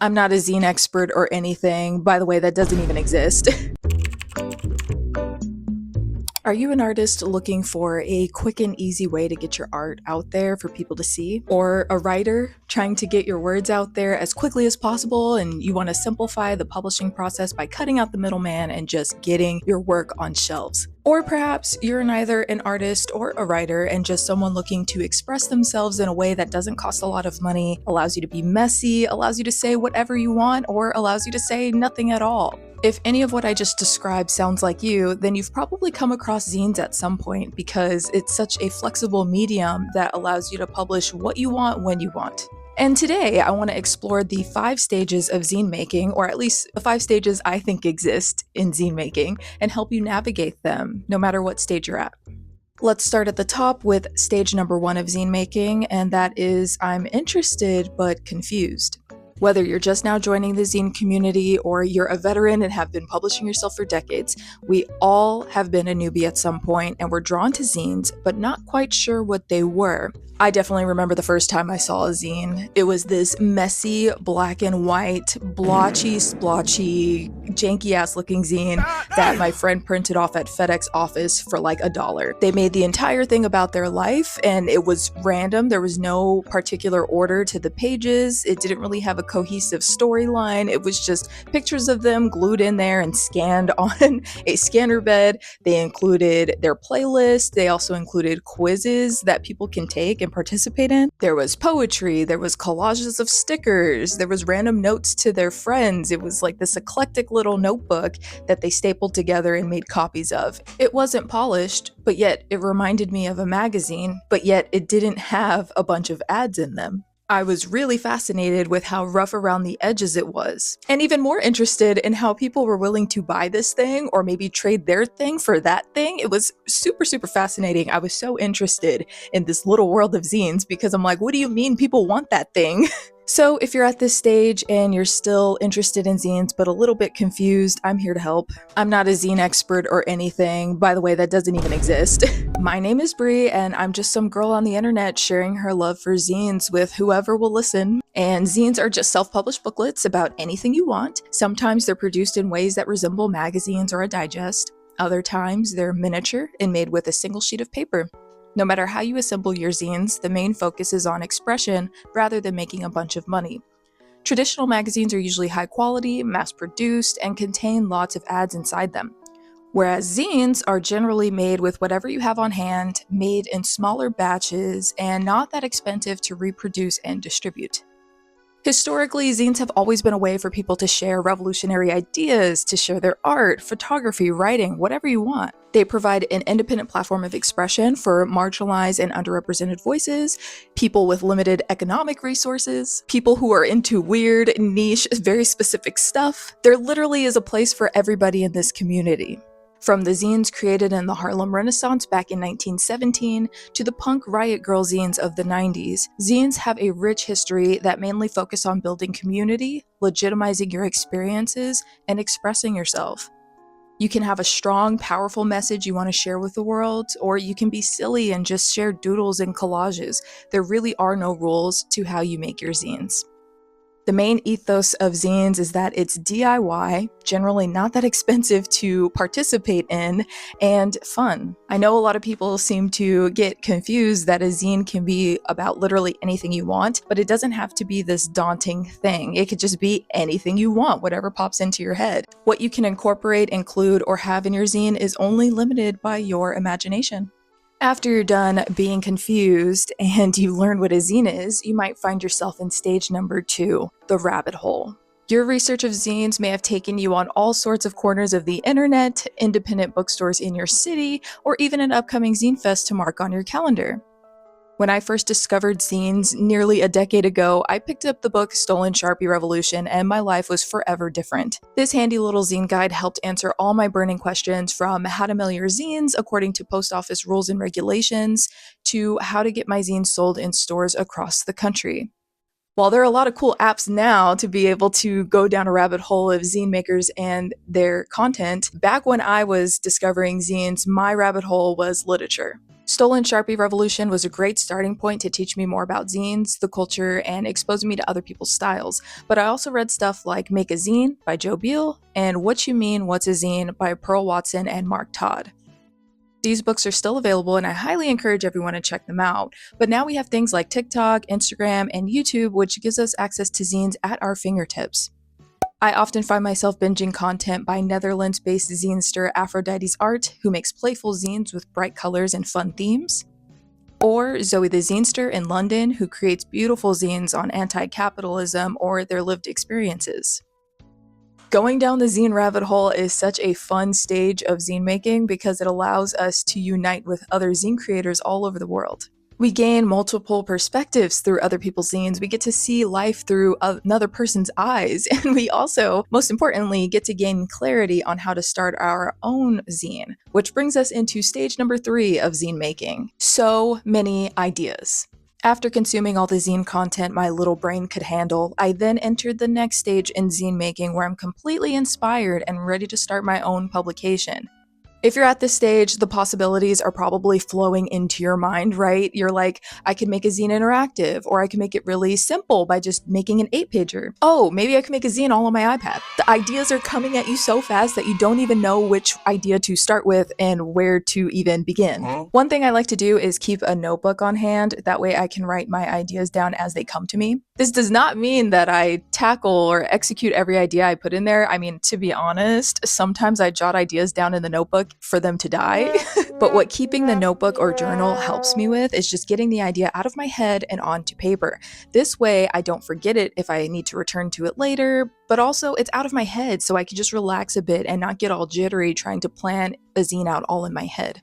I'm not a zine expert or anything. By the way, that doesn't even exist. Are you an artist looking for a quick and easy way to get your art out there for people to see? Or a writer trying to get your words out there as quickly as possible and you want to simplify the publishing process by cutting out the middleman and just getting your work on shelves? Or perhaps you're neither an artist or a writer and just someone looking to express themselves in a way that doesn't cost a lot of money, allows you to be messy, allows you to say whatever you want, or allows you to say nothing at all. If any of what I just described sounds like you, then you've probably come across zines at some point because it's such a flexible medium that allows you to publish what you want when you want. And today, I want to explore the 5 stages of zine making, or at least the 5 stages I think exist in zine making, and help you navigate them, no matter what stage you're at. Let's start at the top with stage number 1 of zine making, and that is I'm interested but confused. Whether you're just now joining the zine community or you're a veteran and have been publishing yourself for decades, we all have been a newbie at some point and were drawn to zines, but not quite sure what they were. I definitely remember the first time I saw a zine. It was this messy, black and white, blotchy, splotchy, janky-ass looking zine that my friend printed off at FedEx office for like $1. They made the entire thing about their life, and it was random. There was no particular order to the pages. It didn't really have a cohesive storyline. It was just pictures of them glued in there and scanned on a scanner bed. They included their playlist. They also included quizzes that people can take and participate in. There was poetry, there was collages of stickers, there was random notes to their friends. It was like this eclectic little notebook that they stapled together and made copies of. It wasn't polished, but yet it reminded me of a magazine, but yet it didn't have a bunch of ads in them. I was really fascinated with how rough around the edges it was, and even more interested in how people were willing to buy this thing or maybe trade their thing for that thing. It was super, super fascinating. I was so interested in this little world of zines because I'm like, what do you mean people want that thing? So if you're at this stage and you're still interested in zines but a little bit confused, I'm here to help. I'm not a zine expert or anything. By the way, that doesn't even exist. My name is Bree and I'm just some girl on the internet sharing her love for zines with whoever will listen. And zines are just self-published booklets about anything you want. Sometimes they're produced in ways that resemble magazines or a digest. Other times they're miniature and made with a single sheet of paper. No matter how you assemble your zines, the main focus is on expression rather than making a bunch of money. Traditional magazines are usually high quality, mass-produced, and contain lots of ads inside them. Whereas zines are generally made with whatever you have on hand, made in smaller batches, and not that expensive to reproduce and distribute. Historically, zines have always been a way for people to share revolutionary ideas, to share their art, photography, writing, whatever you want. They provide an independent platform of expression for marginalized and underrepresented voices, people with limited economic resources, people who are into weird, niche, very specific stuff. There literally is a place for everybody in this community. From the zines created in the Harlem Renaissance back in 1917 to the punk riot girl zines of the 90s, zines have a rich history that mainly focus on building community, legitimizing your experiences, and expressing yourself. You can have a strong, powerful message you want to share with the world, or you can be silly and just share doodles and collages. There really are no rules to how you make your zines. The main ethos of zines is that it's DIY, generally not that expensive to participate in, and fun. I know a lot of people seem to get confused that a zine can be about literally anything you want, but it doesn't have to be this daunting thing. It could just be anything you want, whatever pops into your head. What you can incorporate, include, or have in your zine is only limited by your imagination. After you're done being confused and you learn what a zine is, you might find yourself in stage number 2, the rabbit hole. Your research of zines may have taken you on all sorts of corners of the internet, independent bookstores in your city, or even an upcoming zine fest to mark on your calendar. When I first discovered zines nearly a decade ago, I picked up the book Stolen Sharpie Revolution and my life was forever different. This handy little zine guide helped answer all my burning questions, from how to mail your zines according to post office rules and regulations, to how to get my zines sold in stores across the country. While there are a lot of cool apps now to be able to go down a rabbit hole of zine makers and their content, back when I was discovering zines, my rabbit hole was literature. Stolen Sharpie Revolution was a great starting point to teach me more about zines, the culture, and expose me to other people's styles. But I also read stuff like Make a Zine by Joe Beal and What You Mean, What's a Zine by Pearl Watson and Mark Todd. These books are still available and I highly encourage everyone to check them out. But now we have things like TikTok, Instagram, and YouTube, which gives us access to zines at our fingertips. I often find myself binging content by Netherlands-based zinester AfroditisArt, who makes playful zines with bright colors and fun themes. Or ZoetheZinester in London, who creates beautiful zines on anti-capitalism or their lived experiences. Going down the zine rabbit hole is such a fun stage of zine making because it allows us to unite with other zine creators all over the world. We gain multiple perspectives through other people's zines. We get to see life through another person's eyes. And we also, most importantly, get to gain clarity on how to start our own zine, which brings us into stage number 3 of zine making. So many ideas. After consuming all the zine content my little brain could handle, I then entered the next stage in zine making where I'm completely inspired and ready to start my own publication. If you're at this stage, the possibilities are probably flowing into your mind, right? You're like, I could make a zine interactive, or I can make it really simple by just making an 8-pager. Oh, maybe I can make a zine all on my iPad. The ideas are coming at you so fast that you don't even know which idea to start with and where to even begin. One thing I like to do is keep a notebook on hand. That way I can write my ideas down as they come to me. This does not mean that I tackle or execute every idea I put in there. I mean, to be honest, sometimes I jot ideas down in the notebook for them to die. But what keeping the notebook or journal helps me with is just getting the idea out of my head and onto paper. This way I don't forget it if I need to return to it later, but also it's out of my head so I can just relax a bit and not get all jittery trying to plan a zine out all in my head.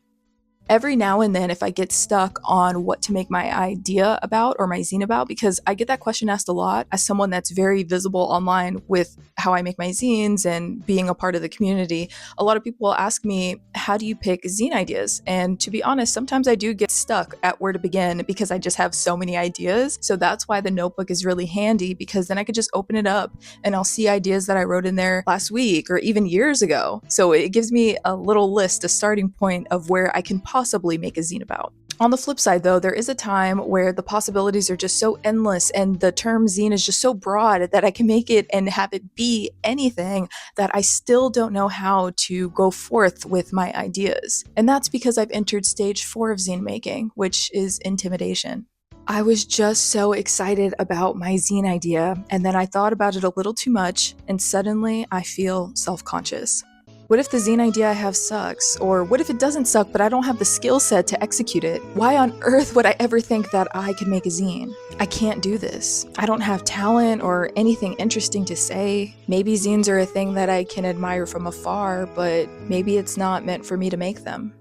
Every now and then, if I get stuck on what to make my idea about or my zine about, because I get that question asked a lot as someone that's very visible online with how I make my zines and being a part of the community, a lot of people will ask me, how do you pick zine ideas? And to be honest, sometimes I do get stuck at where to begin because I just have so many ideas. So that's why the notebook is really handy, because then I could just open it up and I'll see ideas that I wrote in there last week or even years ago. So it gives me a little list, a starting point of where I can possibly make a zine about. On the flip side though, there is a time where the possibilities are just so endless and the term zine is just so broad that I can make it and have it be anything that I still don't know how to go forth with my ideas. And that's because I've entered stage 4 of zine making, which is intimidation. I was just so excited about my zine idea, and then I thought about it a little too much, and suddenly I feel self-conscious. What if the zine idea I have sucks? Or what if it doesn't suck but I don't have the skill set to execute it? Why on earth would I ever think that I could make a zine? I can't do this. I don't have talent or anything interesting to say. Maybe zines are a thing that I can admire from afar, but maybe it's not meant for me to make them.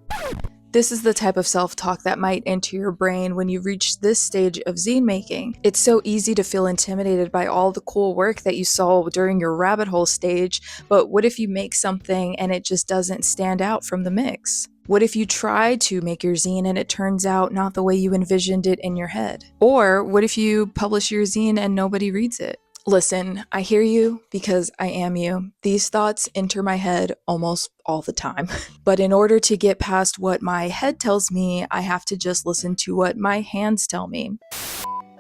This is the type of self-talk that might enter your brain when you reach this stage of zine making. It's so easy to feel intimidated by all the cool work that you saw during your rabbit hole stage, but what if you make something and it just doesn't stand out from the mix? What if you try to make your zine and it turns out not the way you envisioned it in your head? Or what if you publish your zine and nobody reads it? Listen, I hear you because I am you. These thoughts enter my head almost all the time. But in order to get past what my head tells me, I have to just listen to what my hands tell me.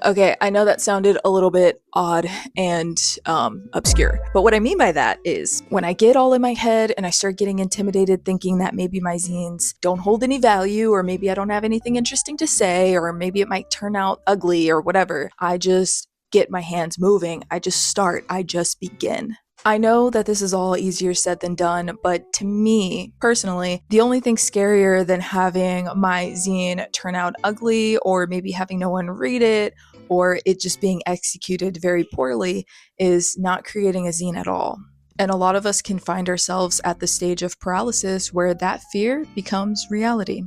Okay, I know that sounded a little bit odd and obscure, but what I mean by that is when I get all in my head and I start getting intimidated thinking that maybe my zines don't hold any value, or maybe I don't have anything interesting to say, or maybe it might turn out ugly or whatever, I just get my hands moving. I just start. I just begin. I know that this is all easier said than done, but to me, personally, the only thing scarier than having my zine turn out ugly, or maybe having no one read it, or it just being executed very poorly, is not creating a zine at all. And a lot of us can find ourselves at the stage of paralysis where that fear becomes reality.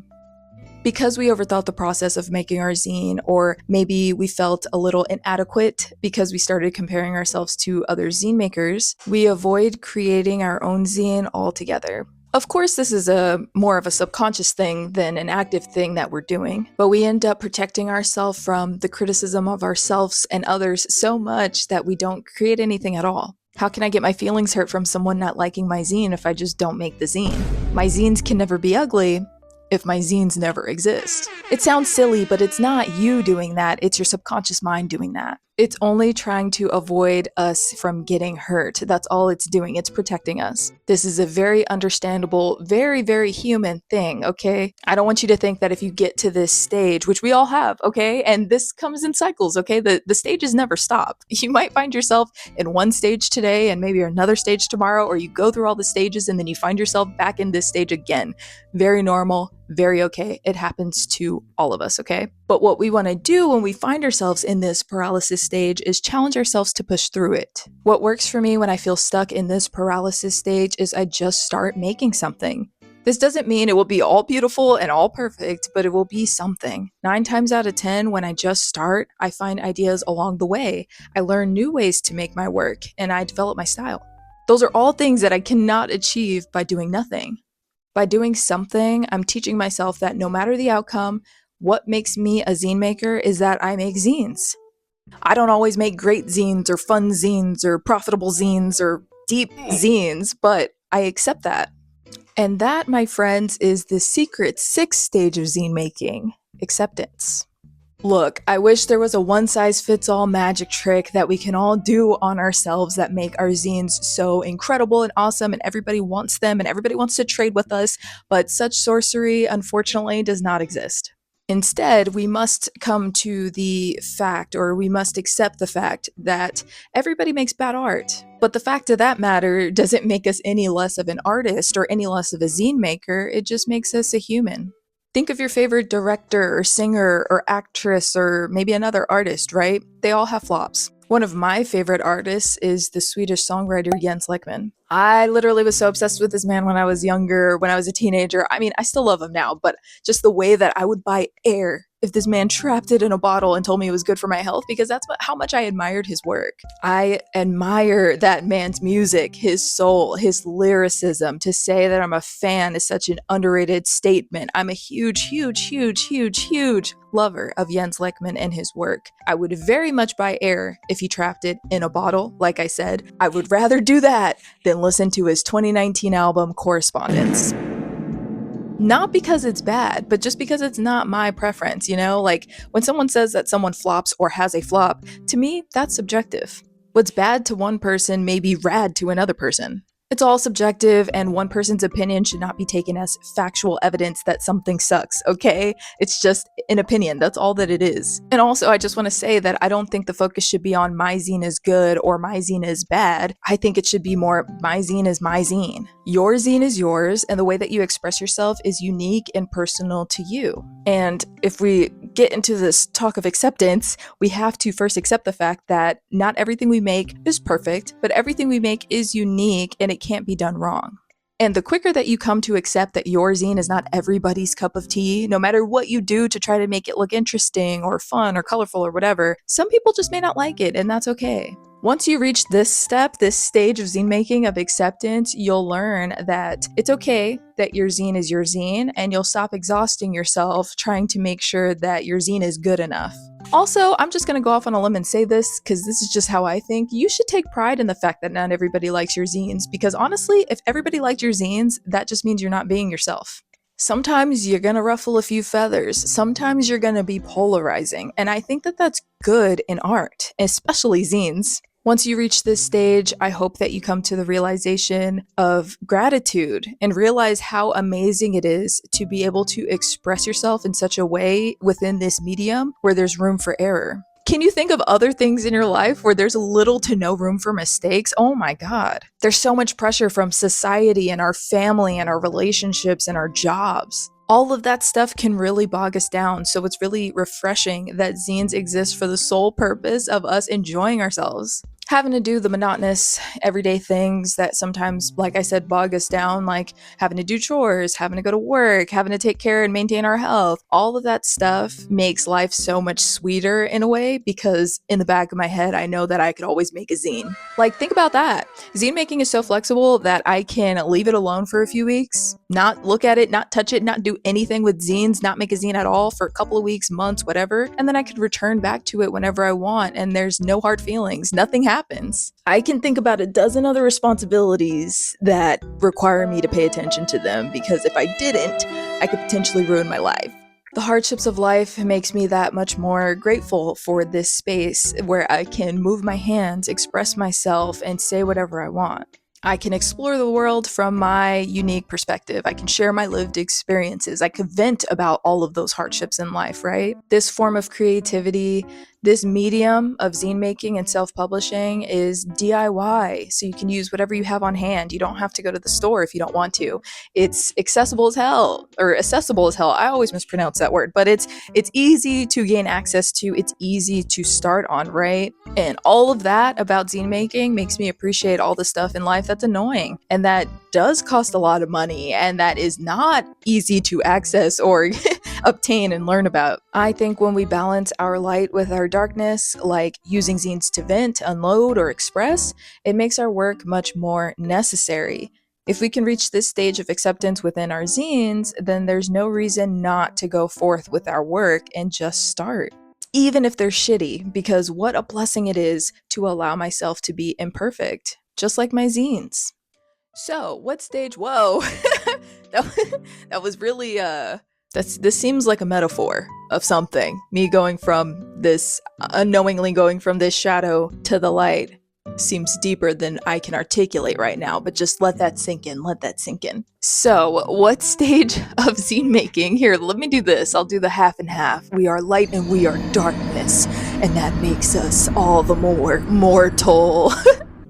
Because we overthought the process of making our zine, or maybe we felt a little inadequate because we started comparing ourselves to other zine makers, we avoid creating our own zine altogether. Of course, this is more of a subconscious thing than an active thing that we're doing, but we end up protecting ourselves from the criticism of ourselves and others so much that we don't create anything at all. How can I get my feelings hurt from someone not liking my zine if I just don't make the zine? My zines can never be ugly, if my zines never exist? It sounds silly, but it's not you doing that, it's your subconscious mind doing that. It's only trying to avoid us from getting hurt. That's all it's doing. It's protecting us. This is a very understandable, very, very human thing, okay? I don't want you to think that if you get to this stage, which we all have, okay? And this comes in cycles, okay? The stages never stop. You might find yourself in one stage today and maybe another stage tomorrow, or you go through all the stages and then you find yourself back in this stage again. Very normal, very okay. It happens to all of us, okay? But what we want to do when we find ourselves in this paralysis stage is challenge ourselves to push through it. What works for me when I feel stuck in this paralysis stage is I just start making something. This doesn't mean it will be all beautiful and all perfect, but it will be something. 9 times out of 10, when I just start, I find ideas along the way. I learn new ways to make my work, and I develop my style. Those are all things that I cannot achieve by doing nothing. By doing something, I'm teaching myself that no matter the outcome, what makes me a zine maker is that I make zines. I don't always make great zines or fun zines or profitable zines or deep zines, but I accept that. And that, my friends, is the secret 6th stage of zine making: acceptance. Look, I wish there was a one-size-fits-all magic trick that we can all do on ourselves that make our zines so incredible and awesome and everybody wants them and everybody wants to trade with us, but such sorcery, unfortunately, does not exist. Instead, we must come to the fact, or we must accept the fact, that everybody makes bad art. But the fact of that matter doesn't make us any less of an artist or any less of a zine maker, it just makes us a human. Think of your favorite director or singer or actress or maybe another artist, right? They all have flops. One of my favorite artists is the Swedish songwriter Jens Lekman. I literally was so obsessed with this man when I was younger, when I was a teenager. I mean, I still love him now, but just the way that I would buy air if this man trapped it in a bottle and told me it was good for my health, because that's how much I admired his work. I admire that man's music, his soul, his lyricism. To say that I'm a fan is such an underrated statement. I'm a huge, huge, huge, huge, huge lover of Jens Lekman and his work. I would very much buy air if he trapped it in a bottle. Like I said, I would rather do that than listen to his 2019 album, Correspondence. Not because it's bad, but just because it's not my preference, you know? Like, when someone says that someone flops or has a flop, to me, that's subjective. What's bad to one person may be rad to another person. It's all subjective, and one person's opinion should not be taken as factual evidence that something sucks, okay? It's just an opinion, that's all that it is. And also, I just want to say that I don't think the focus should be on my zine is good or my zine is bad. I think it should be more my zine is my zine. Your zine is yours, and the way that you express yourself is unique and personal to you. And if we get into this talk of acceptance, we have to first accept the fact that not everything we make is perfect, but everything we make is unique and it can't be done wrong. And the quicker that you come to accept that your zine is not everybody's cup of tea, no matter what you do to try to make it look interesting or fun or colorful or whatever, some people just may not like it, and that's okay. Once you reach this step, this stage of zine making, of acceptance, you'll learn that it's okay that your zine is your zine, and you'll stop exhausting yourself trying to make sure that your zine is good enough. Also, I'm just going to go off on a limb and say this, because this is just how I think. You should take pride in the fact that not everybody likes your zines, because honestly, if everybody liked your zines, that just means you're not being yourself. Sometimes you're going to ruffle a few feathers. Sometimes you're going to be polarizing, and I think that that's good in art, especially zines. Once you reach this stage, I hope that you come to the realization of gratitude and realize how amazing it is to be able to express yourself in such a way within this medium where there's room for error. Can you think of other things in your life where there's little to no room for mistakes? Oh my God. There's so much pressure from society and our family and our relationships and our jobs. All of that stuff can really bog us down, so it's really refreshing that zines exist for the sole purpose of us enjoying ourselves. Having to do the monotonous, everyday things that sometimes, like I said, bog us down, like having to do chores, having to go to work, having to take care and maintain our health. All of that stuff makes life so much sweeter in a way, because in the back of my head, I know that I could always make a zine. Like, think about that. Zine making is so flexible that I can leave it alone for a few weeks, not look at it, not touch it, not do anything with zines, not make a zine at all for a couple of weeks, months, whatever, and then I could return back to it whenever I want, and there's no hard feelings. Nothing happens. I can think about a dozen other responsibilities that require me to pay attention to them, because if I didn't, I could potentially ruin my life. The hardships of life makes me that much more grateful for this space where I can move my hands, express myself, and say whatever I want. I can explore the world from my unique perspective. I can share my lived experiences. I can vent about all of those hardships in life, right? This form of creativity, this medium of zine making and self-publishing is DIY, so you can use whatever you have on hand. You don't have to go to the store if you don't want to. It's accessible as hell, or accessible as hell. I always mispronounce that word, but it's easy to gain access to. It's easy to start on, right? And all of that about zine making makes me appreciate all the stuff in life that's annoying and that does cost a lot of money and that is not easy to access or obtain and learn about. I think when we balance our light with our darkness, like using zines to vent, unload, or express, it makes our work much more necessary. If we can reach this stage of acceptance within our zines, then there's no reason not to go forth with our work and just start. Even if they're shitty, because what a blessing it is to allow myself to be imperfect, just like my zines. So, what stage? Whoa, that was really this seems like a metaphor of something. Me going from this, unknowingly going from this shadow to the light seems deeper than I can articulate right now, but just let that sink in, let that sink in. So, what stage of zine making? Here, let me do this. I'll do the half and half. We are light and we are darkness, and that makes us all the more mortal.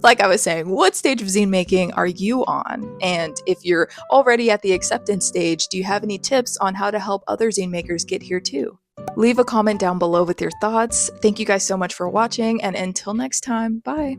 Like I was saying, what stage of zine making are you on? And if you're already at the acceptance stage, do you have any tips on how to help other zine makers get here too? Leave a comment down below with your thoughts. Thank you guys so much for watching, and until next time, bye!